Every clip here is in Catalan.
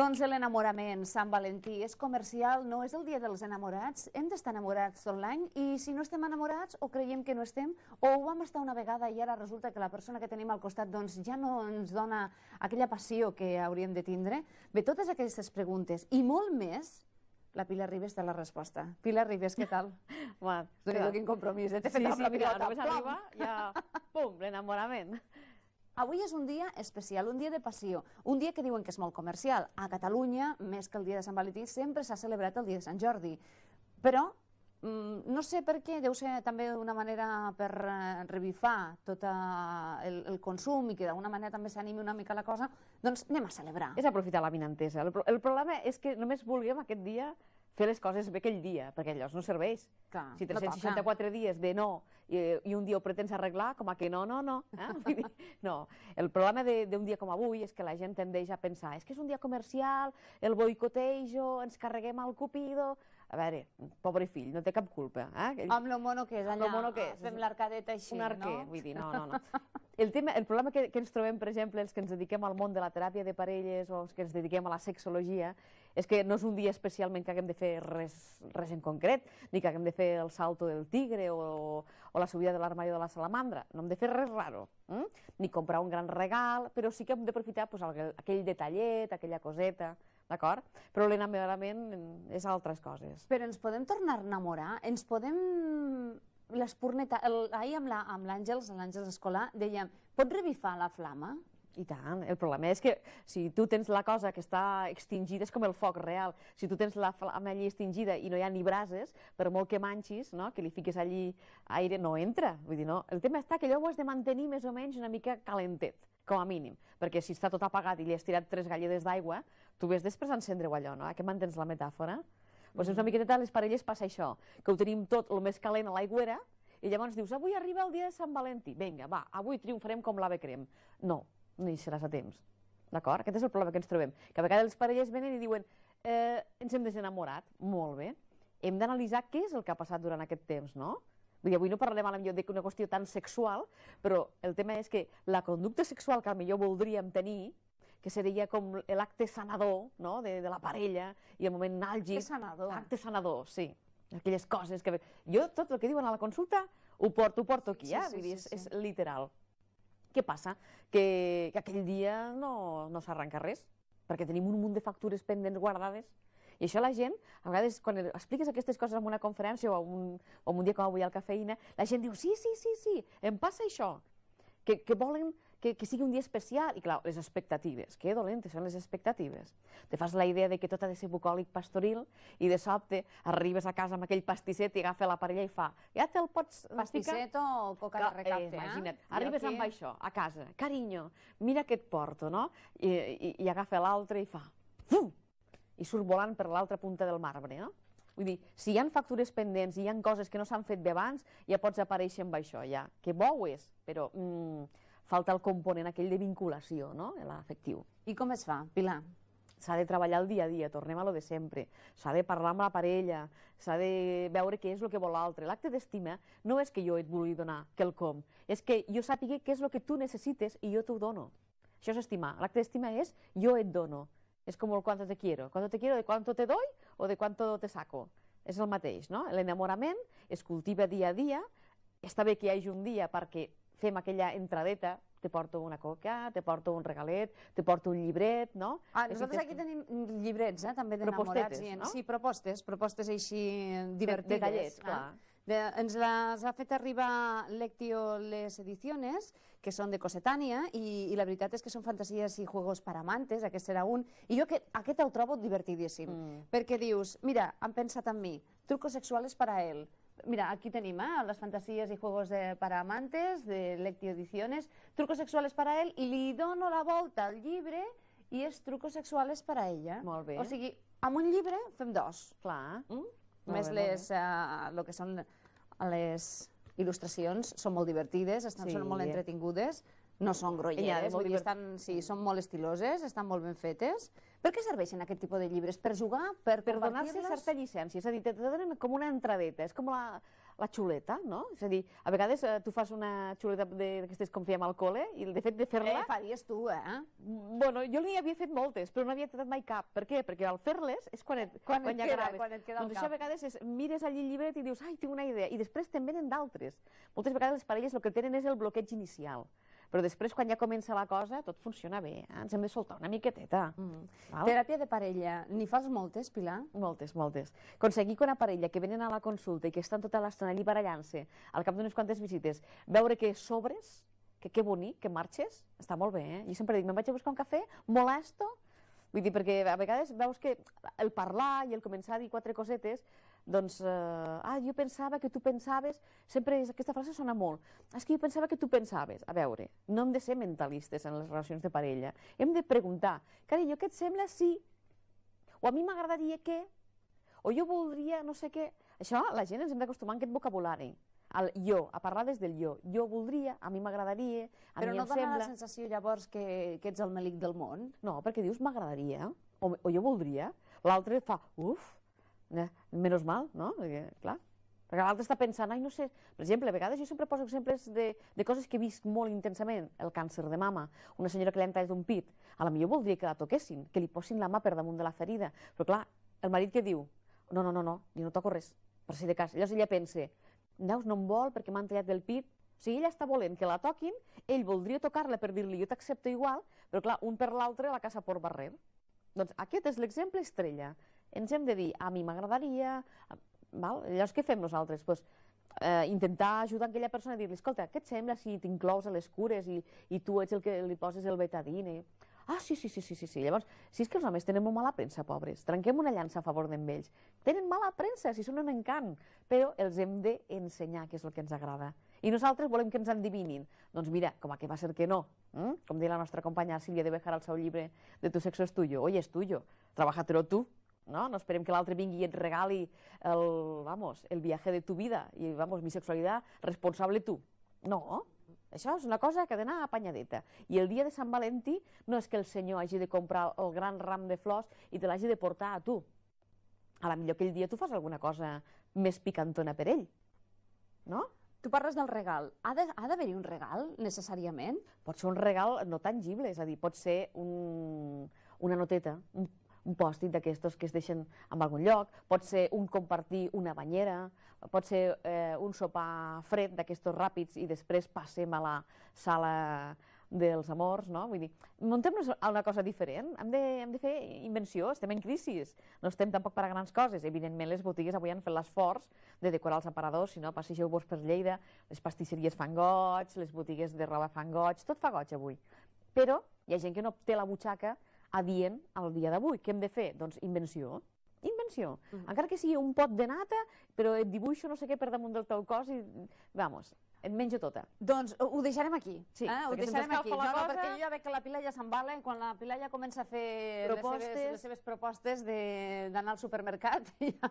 Doncs l'enamorament, Sant Valentí, és comercial, no és el dia dels enamorats. Hem d'estar enamorats tot l'any i si no estem enamorats o creiem que no estem o ho vam estar una vegada i ara resulta que la persona que tenim al costat doncs, ja no ens dona aquella passió que hauríem de tindre. Bé, totes aquestes preguntes i molt més, la Pilar Ribes té la resposta. Pilar Ribes, què tal? Déu-n'hi-do, quin compromís, t'he fet amb la pilota. Només arriba, ja, pum, l'enamorament. Avui és un dia especial, un dia de passió, un dia que diuen que és molt comercial. A Catalunya, més que el dia de Sant Valentí, sempre s'ha celebrat el dia de Sant Jordi. Però, no sé per què, deu ser també una manera per revifar tot el consum i que d'alguna manera també s'animi una mica la cosa, doncs anem a celebrar. És aprofitar la vinentesa. El problema és que només vulguem aquest dia fer les coses bé aquell dia, perquè allò no serveix. Si 364 dies de no i un dia ho pretens arreglar, com a que no. No, el problema d'un dia com avui és que la gent tendeix a pensar és que és un dia comercial, el boicotejo, ens carreguem al Cupido. A veure, pobre fill, no té cap culpa. Amb lo mono que és allà, fem l'arcadeta així, no? Un arquer, vull dir, no. El problema que ens trobem, per exemple, els que ens dediquem al món de la teràpia de parelles o els que ens dediquem a la sexologia, és que no és un dia especialment que haguem de fer res en concret, ni que haguem de fer el salto del tigre o la subida de l'armari de la salamandra. No hem de fer res raro, ni comprar un gran regal, però sí que hem d'aprofitar aquell detallet, aquella coseta, d'acord? Però l'enamorament és altres coses. Però ens podem tornar a enamorar? Ens podem... Ahir amb l'Àngels, Escolà, dèiem, pots revifar la flama? I tant, el problema és que si tu tens la cosa que està extingida és com el foc real. Si tu tens la flama allí extingida i no hi ha ni brases, per molt que manxis, que li fiquis allí aire, no entra. Vull dir, no. El tema està que allò ho has de mantenir més o menys una mica calentet, com a mínim. Perquè si està tot apagat i li has tirat 3 galledes d'aigua, tu ves després a encendre-ho allò, no? Que m'entens la metàfora? Doncs una miqueta a les parelles passa això, que ho tenim tot el més calent a l'aigüera i llavors dius, avui arriba el dia de Sant Valentí, vinga, va, avui triomfarem com l'ave crem. No, no hi seràs a temps, d'acord? Aquest és el problema que ens trobem, que a vegades les parelles venen i diuen ens hem desenamorat, molt bé, hem d'analitzar què és el que ha passat durant aquest temps, no? Vull dir, avui no parlarem potser d'una qüestió tan sexual, però el tema és que la conducta sexual que potser voldríem tenir, que seria com l'acte sanador de la parella i el moment àlgid. Acte sanador. Acte sanador, sí. Aquelles coses que... Jo tot el que diuen a la consulta ho porto aquí, vull dir, és literal. Què passa? Que aquell dia no s'arranca res, perquè tenim un munt de factures pendents guardades. I això la gent, a vegades, quan expliques aquestes coses en una conferència o en un dia com avui al Cafeïna, la gent diu, sí, em passa això, que volen que sigui un dia especial. I clar, les expectatives, que dolentes són les expectatives. Te fas la idea que tot ha de ser bucòlic pastoril i de sobte arribes a casa amb aquell pastisset i agafa la parella i fa, ja te'l pots... Pastisset o coca de recapte, imagina't, arribes amb això, a casa, carinyo, mira què et porto, no? I agafa l'altre i fa, fum! I surt volant per l'altra punta del marbre, no? Vull dir, si hi ha factures pendents i hi ha coses que no s'han fet bé abans, ja pots aparèixer amb això, ja. Que bo ho és, però falta el component aquell de vinculació, no?, l'afectiu. I com es fa, Pilar? S'ha de treballar el dia a dia, tornem a lo de sempre. S'ha de parlar amb la parella, s'ha de veure què és el que vol l'altre. L'acte d'estima no és que jo et vulgui donar quelcom, és que jo sàpiga què és el que tu necessites i jo t'ho dono. Això és estimar. L'acte d'estima és jo et dono. És com el cuánto te quiero. Cuánto te quiero de cuánto te doy o de cuánto te saco. És el mateix, no? L'enamorament es cultiva dia a dia. Està bé que hi hagi un dia perquè fem aquella entradeta, te porto una coca, te porto un regalet, te porto un llibret, no? Nosaltres aquí tenim llibrets, també d'enamorats. Sí, propostes així divertides. Detallets, clar. Ens les ha fet arribar Lectio Les Ediciones, que són de Cossetània, i la veritat és que són fantasies i juegos per amantes, aquest serà un, i jo aquest el trobo divertidíssim, perquè dius, mira, han pensat en mi, trucos sexuales para él. Mira, aquí tenim les fantasies i juegos para amantes de Lectio Ediciones, trucos sexuales para él, i li dono la volta al llibre i és trucos sexuales para ella. Molt bé. O sigui, amb un llibre fem dos. Clar. Més el que són les il·lustracions són molt divertides, són molt entretingudes. No són grolleres, vull dir, sí, són molt estiloses, estan molt ben fetes. Per què serveixen aquest tipus de llibres? Per jugar? Per donar-se certa llicència, és a dir, te donen com una entradeta, és com la xuleta, no? És a dir, a vegades tu fas una xuleta d'aquestes com fèiem al col·le i de fet de fer-la... faries tu, Bueno, jo n'hi havia fet moltes, però no havia tret mai cap. Per què? Perquè al fer-les és quan ja graves. Quan et queda al cap. Doncs això a vegades mires allí el llibret i dius, ai, tinc una idea, i després te'n venen d'altres. Moltes vegades les parelles el que tenen és el bloqueig inicial. Però després, quan ja comença la cosa, tot funciona bé. Ens hem de soltar una miqueteta. Teràpia de parella. N'hi fas moltes, Pilar? Moltes, moltes. Aconseguir que una parella que venen a la consulta i que estan tota l'estona allí barallant-se, al cap d'unes quantes visites, veure que sobres, que bonic, que marxes, està molt bé, Jo sempre dic, me'n vaig a buscar un cafè, molesto, vull dir, perquè a vegades veus que el parlar i el començar a dir 4 cosetes, doncs, jo pensava que tu pensaves, sempre aquesta frase sona molt, és que jo pensava que tu pensaves. A veure, no hem de ser mentalistes en les relacions de parella, hem de preguntar, carinyo, què et sembla si? O a mi m'agradaria que? O jo voldria no sé què? Això, la gent ens hem d'acostumar a aquest vocabulari, al jo, a parlar des del jo. Jo voldria, a mi m'agradaria, a mi em sembla... Però no dona la sensació llavors que ets el melic del món? No, perquè dius m'agradaria, o jo voldria, l'altre fa, uf, menys mal, no? Clar, perquè l'altre està pensant, ai, no sé, per exemple, a vegades jo sempre poso exemples de coses que he vist molt intensament, el càncer de mama, una senyora que li han tallat un pit, a la millor voldria que la toquessin, que li posin la mà per damunt de la ferida, però clar, el marit què diu? No, jo no toco res, per si de cas. Llavors ella pensa, veus, no em vol perquè m'han tallat del pit, o sigui, ella està volent que la toquin, ell voldria tocar-la per dir-li jo t'accepto igual, però clar, un per l'altre la casa por barrer. Doncs aquest és l'exemple estrella. Ens hem de dir, a mi m'agradaria... Llavors què fem nosaltres? Intentar ajudar aquella persona a dir-li, escolta, què et sembla si t'inclous a les cures i tu ets el que li poses el betadine? Ah, sí. Llavors, si és que els homes tenen molt mala premsa, pobres, trenquem una llança a favor d'ells. Tenen mala premsa, si són un encant, però els hem d'ensenyar què és el que ens agrada. I nosaltres volem que ens endivinin. Doncs mira, com a que va ser que no. Com diu la nostra companya Sílvia de Bejar al seu llibre de Tu sexo es tuyo. Oye, es tuyo, trabájatelo tú. No esperem que l'altre vingui i et regali el viaje de tu vida i, mi sexualitat responsable tu. No, això és una cosa que ha d'anar apanyadeta. I el dia de Sant Valentí no és que el senyor hagi de comprar el gran ram de flors i te l'hagi de portar a tu. A la millor aquell dia tu fas alguna cosa més picantona per ell, no? Tu parles del regal. Ha d'haver-hi un regal, necessàriament? Pot ser un regal no tangible, és a dir, pot ser una noteta, un pòst-it d'aquestos que es deixen en algun lloc, pot ser un compartir una banyera, pot ser un sopar fred d'aquestos ràpids i després passem a la sala dels amors, no? Vull dir, muntem-nos a una cosa diferent, hem de fer invenció, estem en crisi, no estem tampoc per a grans coses. Evidentment les botigues avui han fet l'esforç de decorar els aparadors, si no passegeu-vos per Lleida, les pastisseries fan goig, les botigues de roba fan goig, tot fa goig avui. Però hi ha gent que no té la butxaca adient al dia d'avui. Què hem de fer? Doncs invenció. Invenció. Encara que sigui un pot de nata, però et dibuixo no sé què per damunt del teu cos i, vamos, et menjo tota. Doncs ho deixarem aquí. Sí, ho deixarem aquí. Perquè jo ja veig que la Pilar ja s'embala quan la Pilar ja comença a fer les seves propostes d'anar al supermercat i ja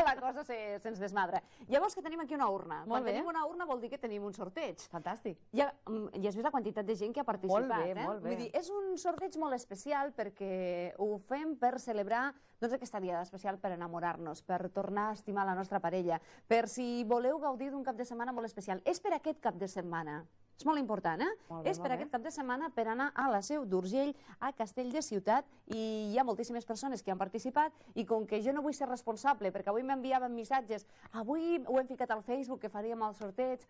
la cosa se'ns desmadra. Llavors que tenim aquí una urna. Quan tenim una urna vol dir que tenim un sorteig. Fantàstic. Ja has vist la quantitat de gent que ha participat. Molt bé, molt bé. Vull dir, és un sorteig molt especial perquè ho fem per celebrar aquesta diada especial per enamorar-nos, per tornar a estimar la nostra parella, per si voleu gaudir d'un cap de setmana molt especial. És per aquest cap de setmana. És molt important, És per aquest cap de setmana per anar a la Seu d'Urgell, a Castell de Ciutat, i hi ha moltíssimes persones que han participat, i com que jo no vull ser responsable, perquè avui m'enviaven missatges, avui ho hem ficat al Facebook, que faríem el sorteig,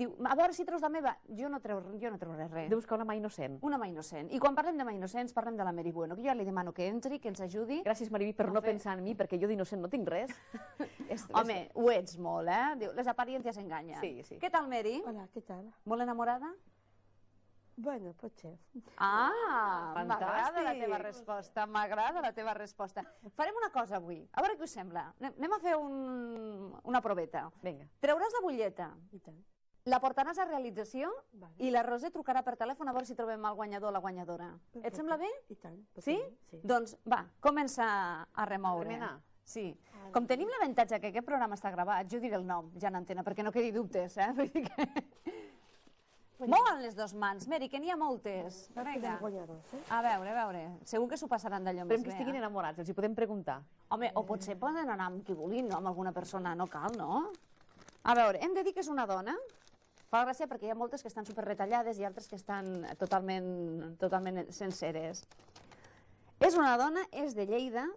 diu, a veure si treus la meva. Jo no treuré res. Deus que una mà innocent. Una mà innocent. I quan parlem de mà innocents, parlem de la Mary Bueno, que jo li demano que entri, que ens ajudi. Gràcies, Mariví, per no pensar en mi, perquè jo d'innocent no tinc res. Home, ho ets molt, Diu, les apariencias enganyen. Sí. Què tal, Mary? Hola, què tal? Molt enamorada? Bueno, pot ser. M'agrada la teva resposta, m'agrada la teva resposta. Farem una cosa avui, a veure què us sembla. Anem a fer una proveta. Vinga. Treuràs la butlleta, I tant. la portaràs a realització Vale. i la Roser trucarà per telèfon a veure si trobem el guanyador o la guanyadora. Perfecte. Et sembla bé? I tant. Sí? Sí. Doncs va, comença a remoure. Remenar. Sí. Com tenim l'avantatge que aquest programa està gravat, jo diré el nom, ja en antena, perquè no quedi dubtes, Vull dir que... Mouen les dues mans, Mary, que n'hi ha moltes. Vinga. Guanyadors, eh? A veure. Segur que s'ho passaran d'allò Esperem més que bé. estiguin enamorats, els hi podem preguntar. Home, o potser poden anar amb qui vulguin, no? Amb alguna persona, no cal, no? A veure, hem de dir que és una dona. Fa gràcia perquè hi ha moltes que estan superretallades i altres que estan totalment senceres. És una dona, és de Lleida,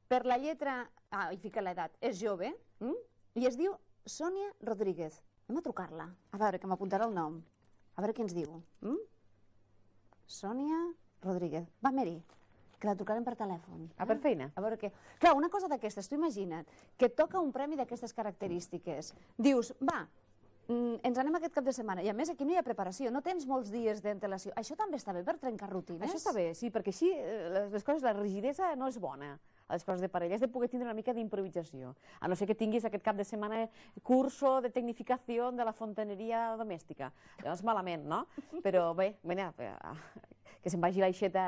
per la lletra... Ah, hi fica l'edat. És jove, i es diu Sònia Rodríguez. Anem a trucar-la, a veure, que m'apuntarà el nom. A veure què ens diu. Sònia Rodríguez. Va, Mary, que la trucarem per telèfon. Ah, per feina? A veure què... Clar, una cosa d'aquestes, tu imagina't, que et toca un premi d'aquestes característiques. Dius, va, ens anem aquest cap de setmana, i a més aquí no hi ha preparació, no tens molts dies d'antelació. Això també està bé per trencar rutines? Això està bé, sí, perquè així les coses, la rigidesa no és bona a les coses de parella, és de poder tindre una mica d'improvisació. A no ser que tinguis aquest cap de setmana curso de tecnificació de la fontaneria domèstica. Llavors malament, no? Però bé, que se'n vagi l'aixeta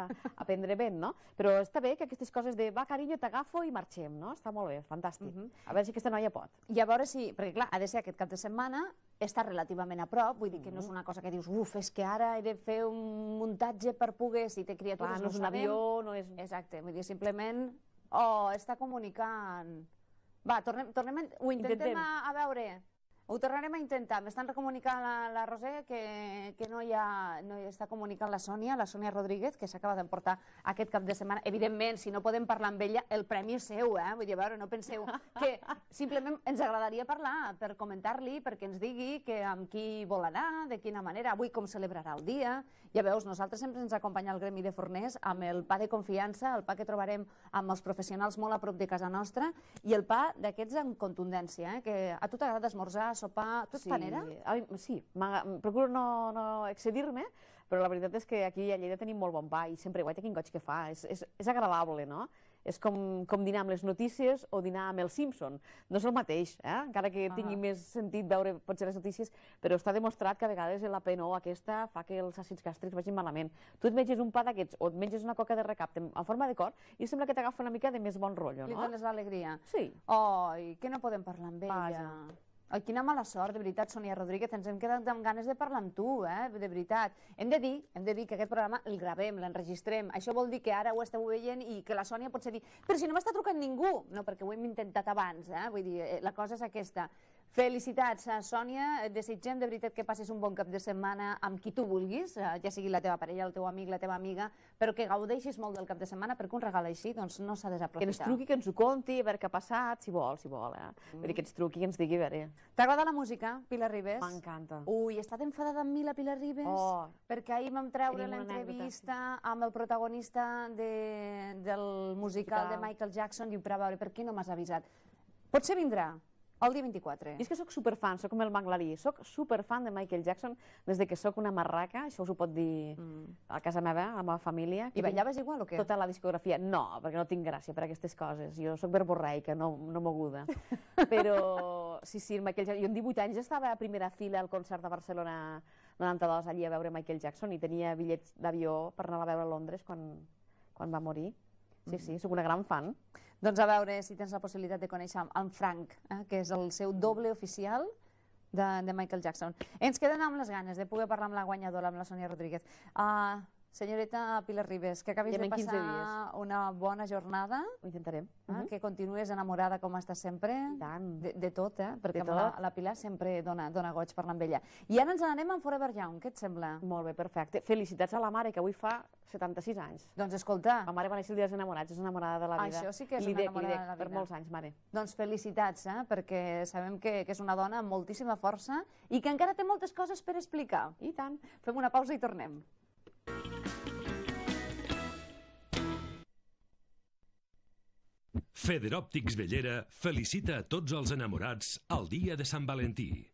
a prendre vent, no? Però està bé que aquestes coses de va, carinyo, t'agafo i marxem, no? Està molt bé, fantàstic. A veure si aquesta noia pot. I a veure si, perquè clar, ha de ser aquest cap de setmana, està relativament a prop, vull dir que no és una cosa que dius, és que ara he de fer un muntatge per poder, si té criatures, no és un avió, no és... Exacte, vull dir, simplement, està comunicant. Va, ho intentem a veure. Ho tornarem a intentar. M'estan comunicant la Roser que no està comunicant la Sònia Rodríguez, que s'acaba d'emportar aquest cap de setmana. Evidentment, si no podem parlar amb ella, el premi és seu, Vull dir, a veure, no penseu que simplement ens agradaria parlar per comentar-li, perquè ens digui amb qui vol anar, de quina manera, avui com celebrarà el dia. Ja veus, nosaltres sempre ens acompanya el gremi de forners amb el pa de confiança, el pa que trobarem amb els professionals molt a prop de casa nostra, i el pa d'aquests amb contundència, que a tu t'agrada esmorzar, sopar... Tu ets panera? Sí, procuro no excedir-me, però la veritat és que aquí a Lleida tenim molt bon pa i sempre, guaita, quin goig que fa, és agradable, no? És com dinar amb les notícies o dinar amb el Simpson. No és el mateix, encara que tingui més sentit veure potser les notícies, però està demostrat que a vegades la penor aquesta fa que els àcids gàstrics vagin malament. Tu et menges un pa d'aquests o et menges una coca de recapte en forma de cor i sembla que t'agafa una mica de més bon rotllo, no? Li dones l'alegria. Sí. Ai, que no podem parlar amb ella. Ai, quina mala sort, de veritat, Sònia Rodríguez, ens hem quedat amb ganes de parlar amb tu, de veritat. Hem de dir que aquest programa el gravem, l'enregistrem. Això vol dir que ara ho esteu veient i que la Sònia potser dir, però si no m'està trucant ningú. No, perquè ho hem intentat abans, vull dir, la cosa és aquesta. Felicitats, Sònia, et desitgem de veritat que passis un bon cap de setmana amb qui tu vulguis, ja sigui la teva parella, el teu amic, la teva amiga, però que gaudeixis molt del cap de setmana, perquè un regal així doncs no s'ha de desaprofitar. Que ens truqui, que ens ho conti, a veure què ha passat, si vol, Vull dir que ens truqui i ens digui, a veure. T'agrada la música, Pilar Ribes? M'encanta. Ui, he estat enfadada amb mi, la Pilar Ribes, perquè ahir vam treure l'entrevista amb el protagonista del musical de Michael Jackson, diu, però a veure, per què no m'has avisat? Potser vindrà. El dia 24. I és que sóc superfan, sóc com el Manglarí, sóc superfan de Michael Jackson des de que sóc una marraca, això us ho pot dir a casa meva, a la meva família. I ballaves igual o què? Tota la discografia. No, perquè no tinc gràcia per aquestes coses. Jo sóc verborreica, no moguda. Però sí, el Michael Jackson... Jo amb 18 anys estava a primera fila al concert de Barcelona 92 allí a veure Michael Jackson i tenia bitllets d'avió per anar a veure a Londres quan va morir. Sí, sóc una gran fan. Doncs a veure si tens la possibilitat de conèixer en Frank, que és el seu doble oficial de Michael Jackson. Ens queden amb les ganes de poder parlar amb la guanyadora, amb la Sònia Rodríguez. Senyoreta Pilar Ribes, que acabis de passar una bona jornada. Ho intentarem. Que continuïs enamorada com estàs sempre. De tot, perquè la Pilar sempre dona goig parlar amb ella. I ara ens n'anem amb Forever Young, què et sembla? Molt bé, perfecte. Felicitats a la mare, que avui fa 76 anys. Doncs escolta... La mare va néixer el dia dels enamorats, és una enamorada de la vida. Això sí que és una enamorada de la vida. Per molts anys, mare. Doncs felicitats, perquè sabem que és una dona amb moltíssima força i que encara té moltes coses per explicar. I tant. Fem una pausa i tornem. Federòptics Bellera felicita a tots els enamorats el dia de Sant Valentí.